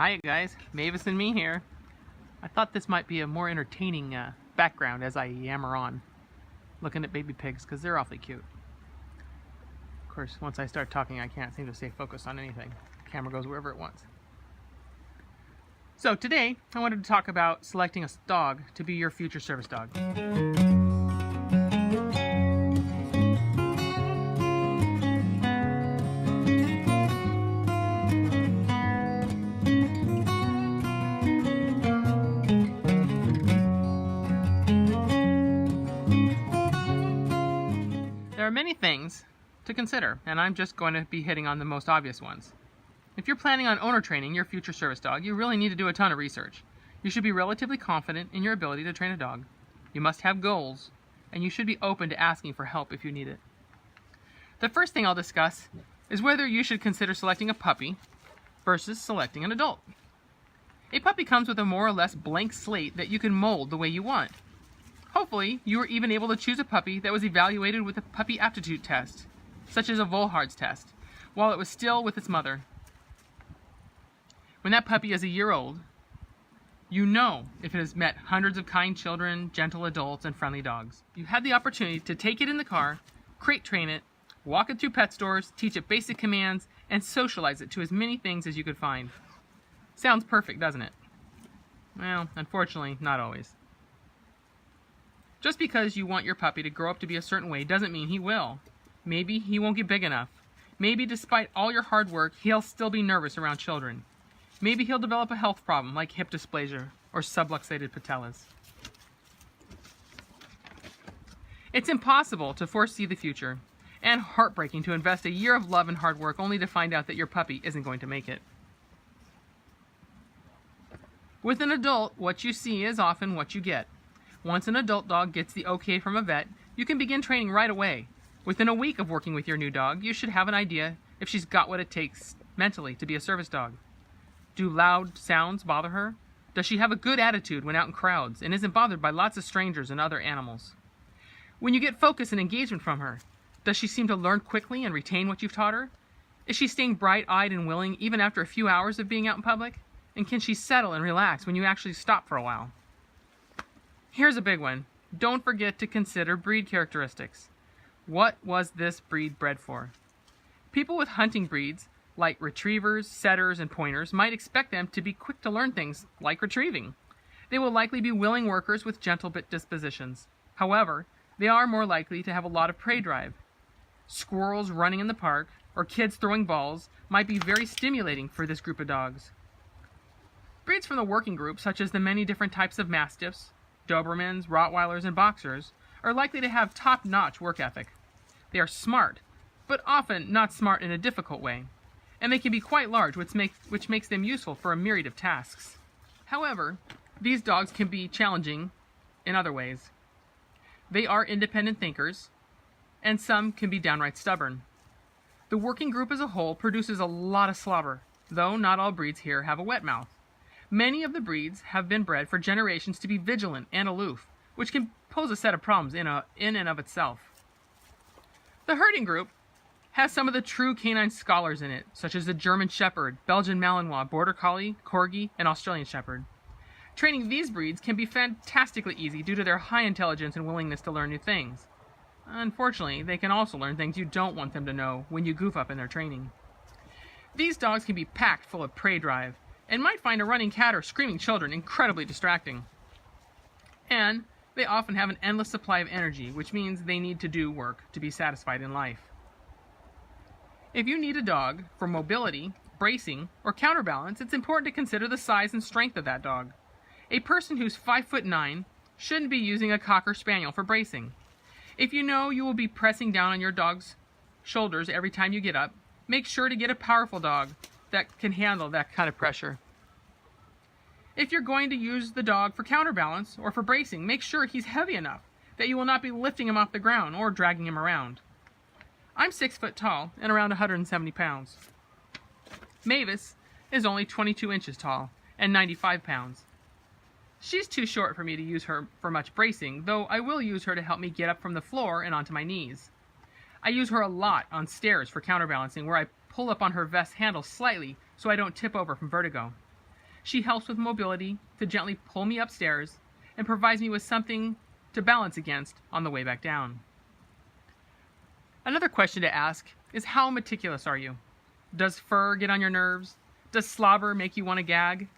Hi guys, Mavis and me here. I thought this might be a more entertaining background as I yammer on, looking at baby pigs because they're awfully cute. Of course, once I start talking, I can't seem to stay focused on anything. The camera goes wherever it wants. So today, I wanted to talk about selecting a dog to be your future service dog. There are many things to consider, and I'm just going to be hitting on the most obvious ones. If you're planning on owner training your future service dog, you really need to do a ton of research. You should be relatively confident in your ability to train a dog. You must have goals, and you should be open to asking for help if you need it. The first thing I'll discuss is whether you should consider selecting a puppy versus selecting an adult. A puppy comes with a more or less blank slate that you can mold the way you want. Hopefully, you were even able to choose a puppy that was evaluated with a puppy aptitude test, such as a Volhard's test, while it was still with its mother. When that puppy is a year old, you know if it has met hundreds of kind children, gentle adults, and friendly dogs. You had the opportunity to take it in the car, crate train it, walk it through pet stores, teach it basic commands, and socialize it to as many things as you could find. Sounds perfect, doesn't it? Well, unfortunately, not always. Just because you want your puppy to grow up to be a certain way doesn't mean he will. Maybe he won't get big enough. Maybe despite all your hard work, he'll still be nervous around children. Maybe he'll develop a health problem like hip dysplasia or subluxated patellas. It's impossible to foresee the future, and heartbreaking to invest a year of love and hard work only to find out that your puppy isn't going to make it. With an adult, what you see is often what you get. Once an adult dog gets the okay from a vet, you can begin training right away. Within a week of working with your new dog, you should have an idea if she's got what it takes mentally to be a service dog. Do loud sounds bother her? Does she have a good attitude when out in crowds and isn't bothered by lots of strangers and other animals? When you get focus and engagement from her, does she seem to learn quickly and retain what you've taught her? Is she staying bright-eyed and willing even after a few hours of being out in public? And can she settle and relax when you actually stop for a while? Here's a big one. Don't forget to consider breed characteristics. What was this breed bred for? People with hunting breeds, like retrievers, setters, and pointers, might expect them to be quick to learn things like retrieving. They will likely be willing workers with gentle bit dispositions. However, they are more likely to have a lot of prey drive. Squirrels running in the park, or kids throwing balls, might be very stimulating for this group of dogs. Breeds from the working group, such as the many different types of Mastiffs, Dobermans, Rottweilers, and Boxers, are likely to have top-notch work ethic. They are smart, but often not smart in a difficult way, and they can be quite large, which makes them useful for a myriad of tasks. However, these dogs can be challenging in other ways. They are independent thinkers, and some can be downright stubborn. The working group as a whole produces a lot of slobber, though not all breeds here have a wet mouth. Many of the breeds have been bred for generations to be vigilant and aloof, which can pose a set of problems in and of itself. The herding group has some of the true canine scholars in it, such as the German Shepherd, Belgian Malinois, Border Collie, Corgi, and Australian Shepherd. Training these breeds can be fantastically easy due to their high intelligence and willingness to learn new things. Unfortunately, they can also learn things you don't want them to know when you goof up in their training. These dogs can be packed full of prey drive, and might find a running cat or screaming children incredibly distracting. And they often have an endless supply of energy, which means they need to do work to be satisfied in life. If you need a dog for mobility, bracing, or counterbalance, it's important to consider the size and strength of that dog. A person who's 5'9" shouldn't be using a Cocker Spaniel for bracing. If you know you will be pressing down on your dog's shoulders every time you get up, make sure to get a powerful dog that can handle that kind of pressure. If you're going to use the dog for counterbalance or for bracing, make sure he's heavy enough that you will not be lifting him off the ground or dragging him around. I'm 6 foot tall and around 170 pounds. Mavis is only 22 inches tall and 95 pounds. She's too short for me to use her for much bracing, though I will use her to help me get up from the floor and onto my knees. I use her a lot on stairs for counterbalancing, where I pull up on her vest handle slightly so I don't tip over from vertigo. She helps with mobility to gently pull me upstairs and provides me with something to balance against on the way back down. Another question to ask is, how meticulous are you? Does fur get on your nerves? Does slobber make you want to gag?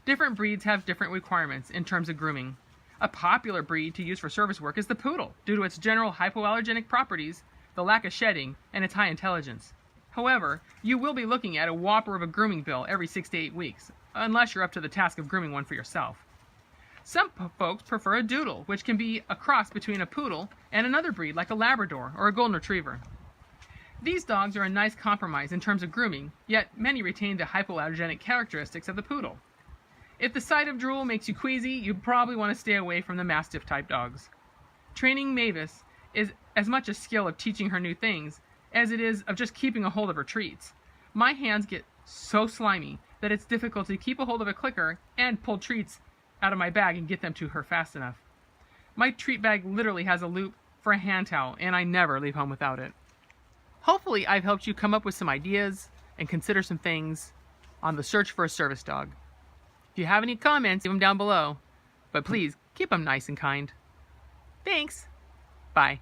Different breeds have different requirements in terms of grooming. A popular breed to use for service work is the poodle, due to its general hypoallergenic properties, the lack of shedding, and its high intelligence. However, you will be looking at a whopper of a grooming bill every 6 to 8 weeks, unless you're up to the task of grooming one for yourself. Some folks prefer a doodle, which can be a cross between a poodle and another breed like a Labrador or a Golden Retriever. These dogs are a nice compromise in terms of grooming, yet many retain the hypoallergenic characteristics of the poodle. If the sight of drool makes you queasy, you probably want to stay away from the Mastiff type dogs. Training Mavis is as much a skill of teaching her new things as it is of just keeping a hold of her treats. My hands get so slimy that it's difficult to keep a hold of a clicker and pull treats out of my bag and get them to her fast enough. My treat bag literally has a loop for a hand towel, and I never leave home without it. Hopefully I've helped you come up with some ideas and consider some things on the search for a service dog. If you have any comments, leave them down below, but please keep them nice and kind. Thanks. Bye.